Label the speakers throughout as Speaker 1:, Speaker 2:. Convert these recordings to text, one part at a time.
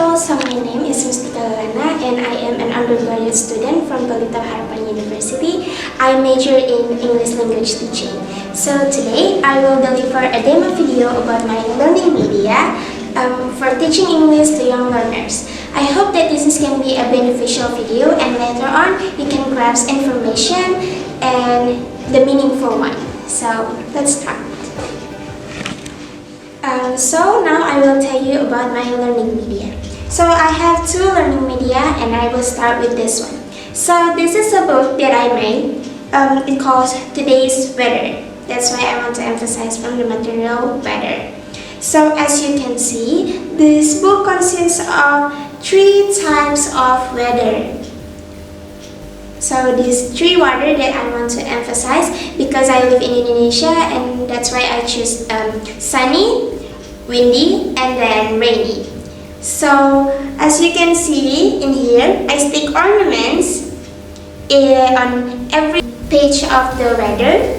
Speaker 1: Hello, so my name is Mustika and I am an undergraduate student from Jelita University. I major in English language teaching. So today I will deliver a demo video about my learning media for teaching English to young learners. I hope that this can be a beneficial video and later on you can grasp information and the meaningful one. So let's start. So now I will tell you about my learning media. So I have two learning media and I will start with this one. So this is a book that I made. It calls Today's Weather. That's why I want to emphasize from the material weather. So as you can see, this book consists of 3 types of weather. So these 3 weather that I want to emphasize because I live in Indonesia and that's why I choose sunny, windy, and then rainy. So as you can see in here, I stick ornaments on every page of the weather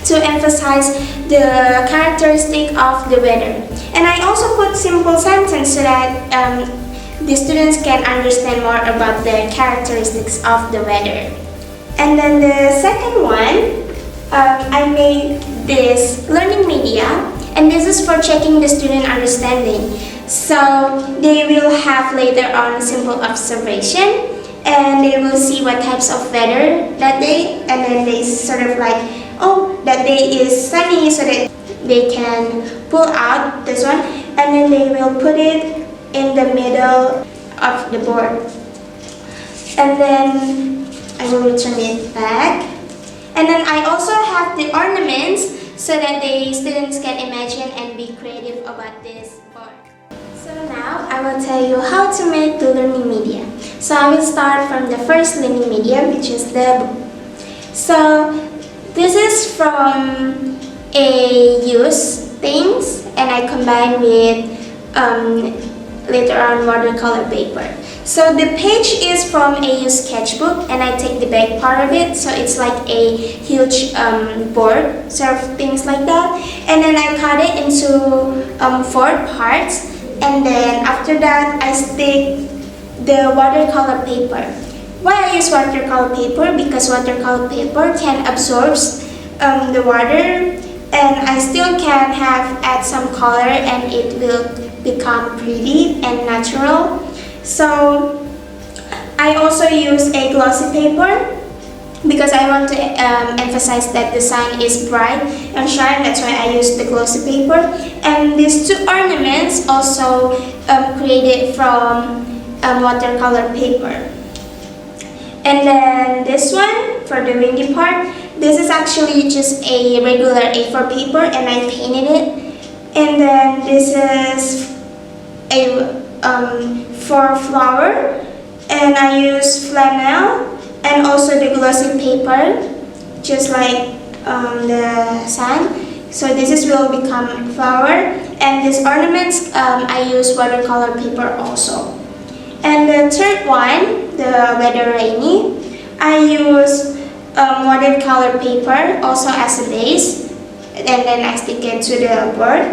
Speaker 1: to emphasize the characteristic of the weather. And I also put simple sentence so that the students can understand more about the characteristics of the weather. And then the second one, I made this learning media, and this is for checking the student understanding. So they will have later on simple observation, and they will see what types of weather that day, and then they sort of like, oh, that day is sunny, so that they can pull out this one, and then they will put it in the middle of the board. And then I will return it back. And then I also have the ornaments so that the students can imagine and be creative about this board. So now I will tell you how to make the learning media. So I will start from the first learning media, which is the book. So this is from a used things and I combine with later on watercolor paper. So the page is from a used sketchbook and I take the back part of it, so it's like a huge board, sort of things like that. And then I cut it into 4 parts, and then after that I stick the watercolor paper. Why I use watercolor paper? Because watercolor paper can absorb the water, and I still can add some color and it will become pretty and natural. So I also use a glossy paper because I want to emphasize that the sun is bright and shine. That's why I use the glossy paper. And these 2 ornaments also created from watercolor paper. And then this one for the windy part, this is actually just a regular A4 paper and I painted it. And then this is a for flower, and I use flannel and also the glossy paper, just like the sun. So this will become flower, and these ornaments I use watercolor paper also. And the third one, the weather rainy, I use watercolor paper also as a base, and then I stick it to the board.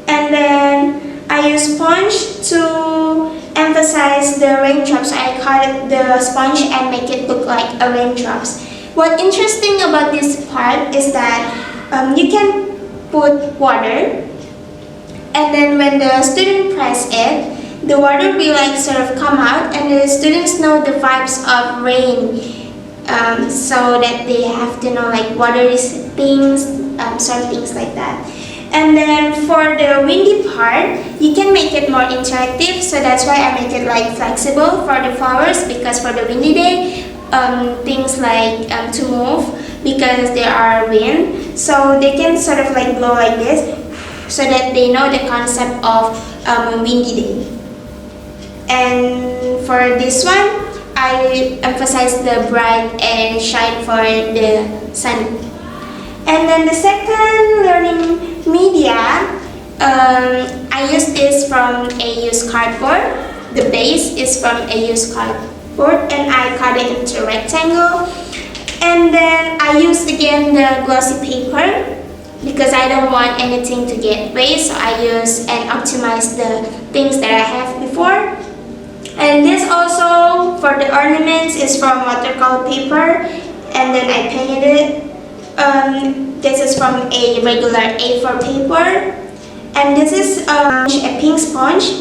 Speaker 1: And then I use sponge to emphasize the raindrops. I cut the sponge and make it look like a raindrops. What interesting about this part is that you can put water, and then when the student press it, the water will like sort of come out, and the students know the vibes of rain, so that they have to know like water is things, sort of things like that. And then for the windy part, you can make it more interactive, so that's why I make it like flexible for the flowers, because for the windy day, things like to move because there are wind, so they can sort of like blow like this, so that they know the concept of windy day. And for this one, I emphasize the bright and shine for the sun. And then the second learning media, I use this from a used cardboard. The base is from a used cardboard and I cut it into a rectangle. And then I use again the glossy paper because I don't want anything to get waste, so I use and optimize the things that I have before. And this also for the ornaments is from watercolor paper, and then I painted it. This is from a regular A4 paper, and this is a pink sponge,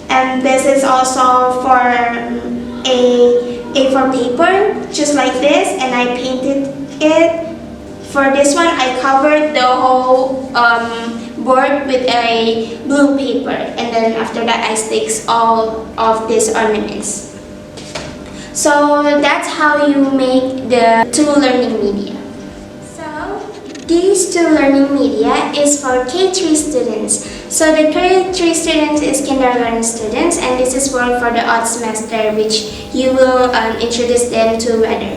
Speaker 1: and this is also for a A4 paper, just like this, and I painted it. For this one, I covered the whole board with a blue paper, and then after that I sticks all of these ornaments. So that's how you make the two learning media. So these two learning media is for K3 students. So the K3 students is kindergarten students, and this is for the odd semester, which you will introduce them to weather.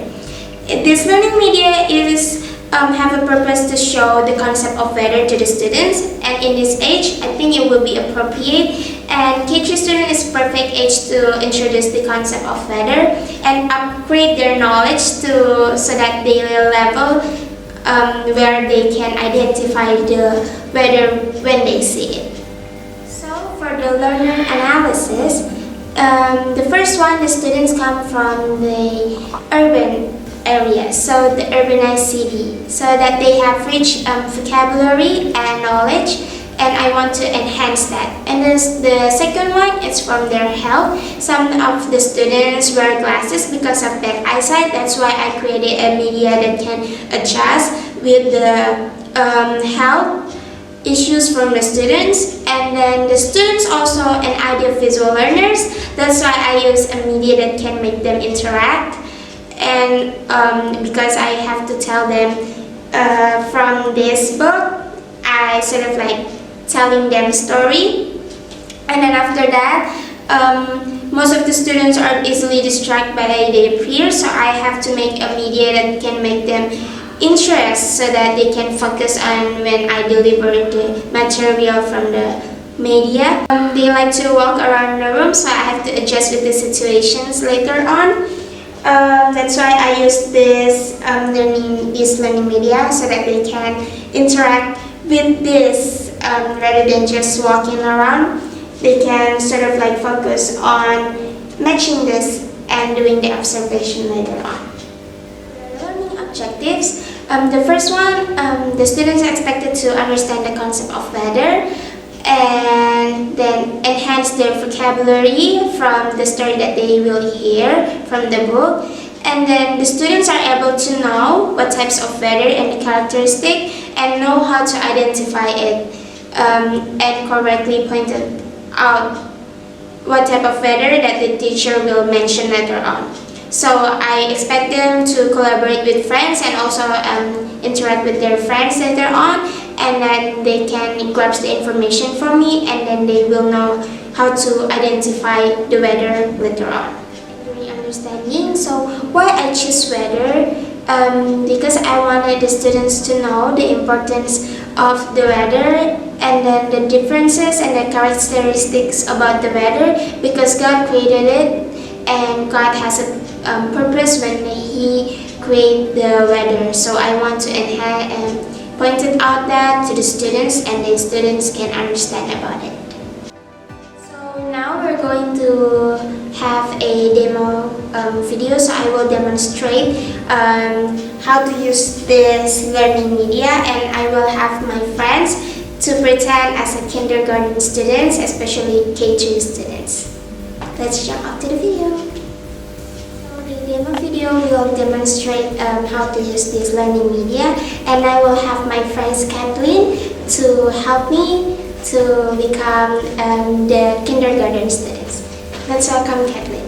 Speaker 1: This learning media is have a purpose to show the concept of weather to the students, and in this age I think it will be appropriate, and K3 student is perfect age to introduce the concept of weather and upgrade their knowledge so that they will level where they can identify the weather when they see it. So for the learner analysis, the first one, the students come from the urban area, so the urbanized city, so that they have rich vocabulary and knowledge, and I want to enhance that. And then the second one is from their health. Some of the students wear glasses because of bad eyesight. That's why I created a media that can adjust with the health issues from the students. And then the students also an audiovisual learners. That's why I use a media that can make them interact. And because I have to tell them from this book, I sort of like telling them a story. And then after that, most of the students are easily distracted by their peers, so I have to make a media that can make them interest so that they can focus on when I deliver the material from the media. They like to walk around the room, so I have to adjust with the situations later on. That's why I use this learning media so that they can interact with this rather than just walking around. They can sort of like focus on matching this and doing the observation later on. Learning objectives. The first one, the students are expected to understand the concept of weather and then enhance their vocabulary from the story that they will hear from the book. And then the students are able to know what types of weather and the characteristic and know how to identify it and correctly point out what type of weather that the teacher will mention later on. So I expect them to collaborate with friends and also interact with their friends later on, and then they can grasp the information from me, and then they will know how to identify the weather later on. Understanding. So why I choose weather? Because I wanted the students to know the importance of the weather and then the differences and the characteristics about the weather, because God created it and God has a purpose when He create the weather. So I want to enhance and point it out that to the students, and the students can understand about it. So now we're going to have a demo video, so I will demonstrate how to use this learning media, and I will have my friends to pretend as a kindergarten students, especially K2 students. Let's jump up to the video. So the demo video will demonstrate how to use this learning media, and I will have my friends Kathleen to help me to become the kindergarten students. Let's welcome Kathleen.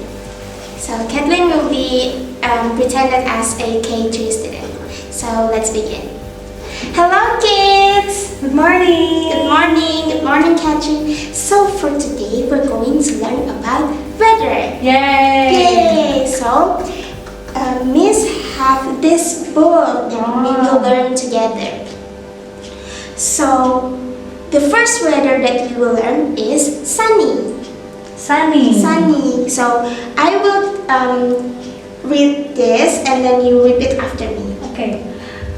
Speaker 1: So Kathleen will be pretended as a K3 student. So let's begin. Hello kids!
Speaker 2: Good morning!
Speaker 1: Good morning! Good morning, Kathleen. So for today, we're going to learn about weather.
Speaker 2: Yay!
Speaker 1: Yay! So Miss have this book that we will learn together. So the first weather that we will learn is sunny.
Speaker 2: Sunny.
Speaker 1: Sunny. So I will read this and then you repeat after me.
Speaker 2: Okay.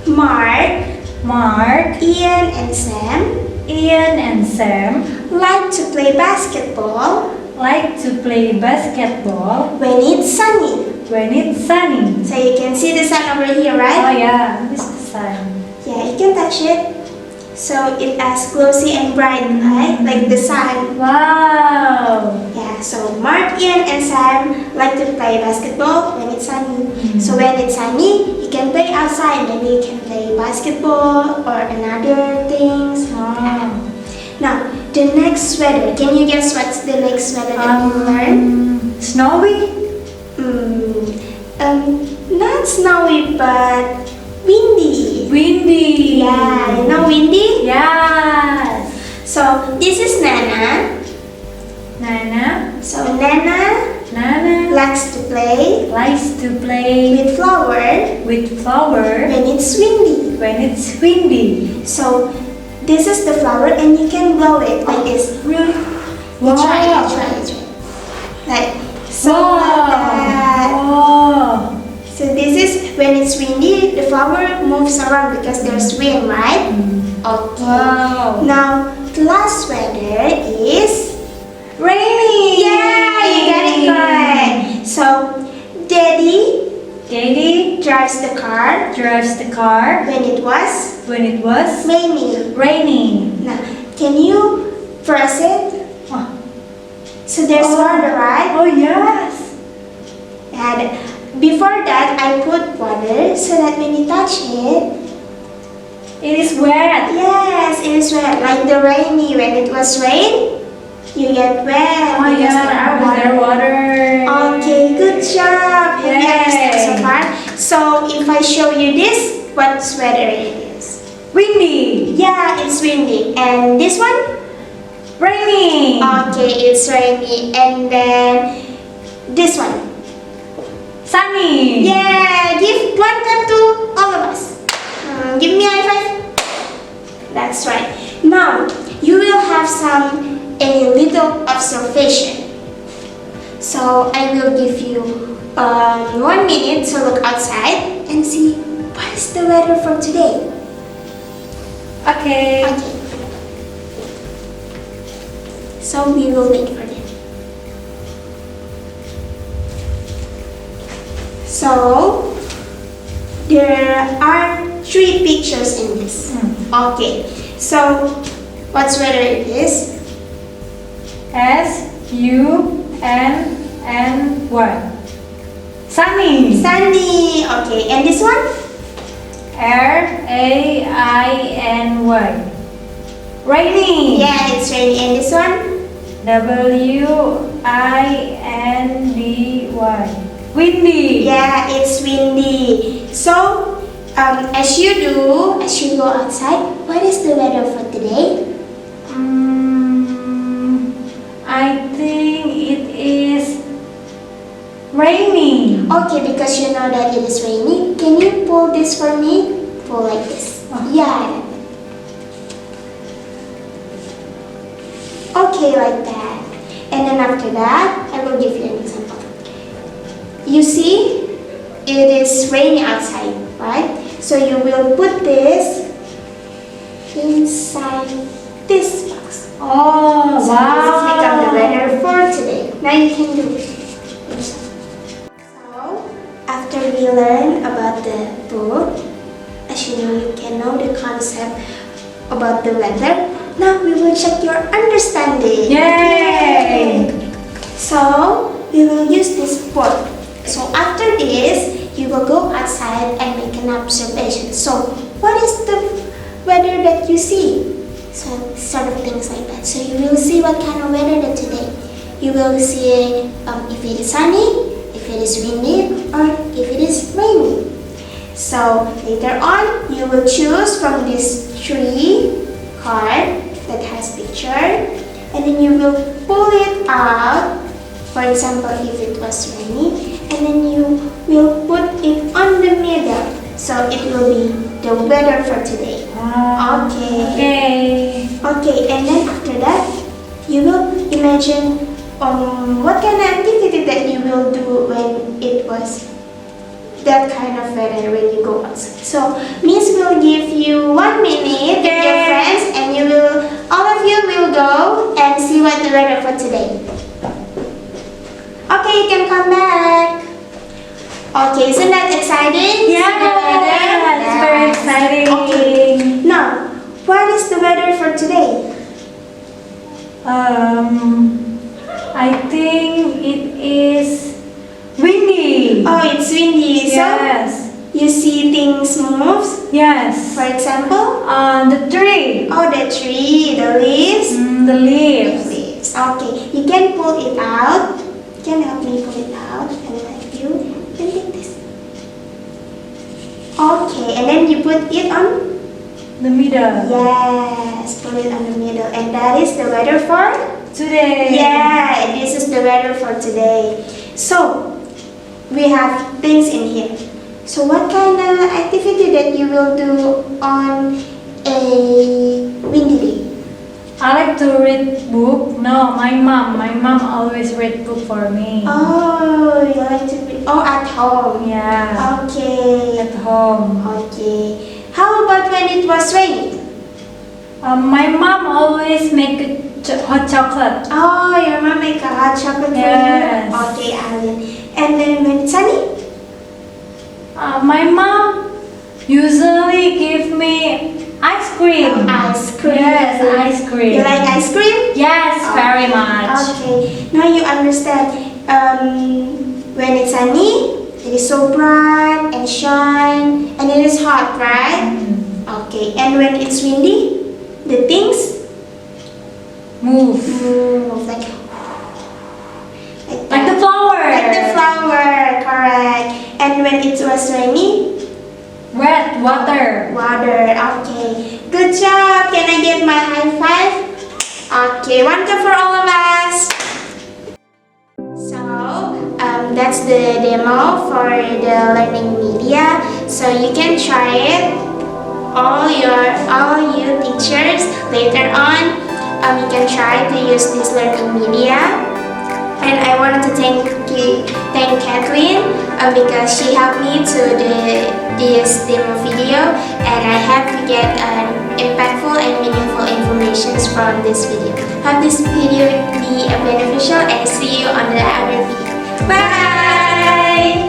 Speaker 1: Mark
Speaker 2: Mark,
Speaker 1: Ian, and Sam
Speaker 2: Ian, and Sam
Speaker 1: like to play basketball
Speaker 2: like to play basketball
Speaker 1: when it's sunny.
Speaker 2: when it's sunny.
Speaker 1: So you can see the sun over here,
Speaker 2: Oh
Speaker 1: right?
Speaker 2: yeah, this is the sun.
Speaker 1: Yeah, you can touch it. So it as glossy and bright, right? Like the sun.
Speaker 2: Wow.
Speaker 1: Yeah, so Mark, Ian, and Sam like to play basketball when it's sunny. So when it's sunny, you can play outside. Maybe you can play basketball or another things.
Speaker 2: Wow.
Speaker 1: Now, the next weather. Can you guess what's the next weather that you learn?
Speaker 2: Snowy?
Speaker 1: Not snowy, but windy.
Speaker 2: Windy.
Speaker 1: Yeah, you know windy?
Speaker 2: Yes.
Speaker 1: So this is Nana.
Speaker 2: Nana.
Speaker 1: So Nana
Speaker 2: Nana
Speaker 1: likes to play
Speaker 2: likes to play
Speaker 1: with flower
Speaker 2: with flower
Speaker 1: when it's windy.
Speaker 2: when it's windy.
Speaker 1: So this is the flower and you can blow it like this.
Speaker 2: Really?
Speaker 1: You try it. Like so like that.
Speaker 2: Wow.
Speaker 1: So this is when it's windy, the flower moves around because there's wind, right? Okay.
Speaker 2: Wow.
Speaker 1: Now the last weather is
Speaker 2: Rainy.
Speaker 1: yeah, you got it correct. So Daddy drives the car
Speaker 2: drives the car
Speaker 1: when it was
Speaker 2: when it was
Speaker 1: raining.
Speaker 2: raining.
Speaker 1: Now, can you press it?
Speaker 2: Oh,
Speaker 1: So there's water, right?
Speaker 2: oh yes.
Speaker 1: And before that, I put water so that when you touch it,
Speaker 2: It is wet.
Speaker 1: yes, it is wet. Like the rainy, when it was rain, you get wet
Speaker 2: Oh
Speaker 1: because
Speaker 2: yeah,
Speaker 1: there are
Speaker 2: there
Speaker 1: water.
Speaker 2: water.
Speaker 1: Okay, good job. Have you understand so
Speaker 2: Yay.
Speaker 1: far? So if I show you this, what weather it is?
Speaker 2: Windy.
Speaker 1: Yeah, it's windy. And this one?
Speaker 2: Rainy.
Speaker 1: Okay, it's rainy. And then this one.
Speaker 2: Sunny.
Speaker 1: Yeah, give one clap to all of us. Give me a high five. That's right. Now, you will have a little observation. So I will give you 1 minute to look outside and see what is the weather for today.
Speaker 2: Okay.
Speaker 1: Okay. So we will wait for them. So there are 3 pictures in this. Okay. So what's weather it is?
Speaker 2: SUNNY. Sunny.
Speaker 1: Sunny. Okay. And this one?
Speaker 2: RAINY. Rainy.
Speaker 1: Yeah, it's rainy. And this one?
Speaker 2: WINDY. Windy.
Speaker 1: Yeah, it's windy. So as you go outside, what is the weather for today?
Speaker 2: I think it is rainy.
Speaker 1: Okay, because you know that it is rainy, can you pull this for me? Pull like this. Yeah. Okay, like that. And then after that, I will give you an example. You see, it is raining outside, right? So you will put this inside this box.
Speaker 2: Oh,
Speaker 1: So
Speaker 2: wow.
Speaker 1: this has become the weather for today. Now you can do it. So, after we learn about the book, as you know, you can know the concept about the weather. Now we will check your understanding.
Speaker 2: Yay!
Speaker 1: So, we will use this board. So after this, you will go outside and make an observation. So, what is the weather that you see? So, sort of things like that. So you will see what kind of weather that today. You will see if it is sunny, if it is windy, or if it is rainy. So later on, you will choose from this 3 card that has picture, and then you will pull it out. For example, if it was rainy, and then you will put it on the middle. So it will be the weather for today. Okay. Okay, and then after that, you will imagine what kind of activity that you will do when it was that kind of weather when you go outside. So Miss will give you 1 minute with your friends, and all of you will go and see what the weather for today. Okay, you can come back. Okay, isn't that exciting?
Speaker 2: Yeah,
Speaker 1: The weather?
Speaker 2: it's very exciting.
Speaker 1: Okay. Now, what is the weather for today?
Speaker 2: I think it is windy.
Speaker 1: Oh, it's windy.
Speaker 2: Yes.
Speaker 1: So you see things move.
Speaker 2: Yes.
Speaker 1: For example,
Speaker 2: The tree.
Speaker 1: oh, the tree, the leaves.
Speaker 2: The leaves.
Speaker 1: Leaves. Okay, you can pull it out. You can help me pull it out, and then you can take this. Okay, and then you put it on.
Speaker 2: The middle.
Speaker 1: Yes, put it on the middle, and that is the weather for.
Speaker 2: Today.
Speaker 1: Yeah, this is the weather for today. So we have things in here. So what kind of activity that you will do on a windy day?
Speaker 2: I like to read book. No, my mom always read book for me.
Speaker 1: Oh, you like to be at home.
Speaker 2: Yeah.
Speaker 1: Okay.
Speaker 2: At home.
Speaker 1: Okay. How about when it was raining?
Speaker 2: My mom always make hot chocolate.
Speaker 1: Oh, your mom make a hot chocolate
Speaker 2: Yes.
Speaker 1: for you? Okay, Alan. And then when it's sunny?
Speaker 2: My mom usually give me ice cream.
Speaker 1: Ice cream.
Speaker 2: Yes, ice cream.
Speaker 1: You like ice cream?
Speaker 2: Yes, very much.
Speaker 1: Okay. Now you understand. When it's sunny, it is so bright and shine, and it is hot, right? Okay. And when it's windy, the things
Speaker 2: Move.
Speaker 1: move like
Speaker 2: Like the flower.
Speaker 1: Like the flower, correct. And when it was rainy,
Speaker 2: Wet water.
Speaker 1: water. Okay. Good job. Can I get my high five? Okay, one cup for all of us. So that's the demo for the learning media. So you can try it. All you teachers later on, you can try to use this learning media. And I wanted to thank Kathleen because she helped me to this demo video, and I have to get impactful and meaningful information from this video. Hope this video be beneficial, and see you on the other video. Bye!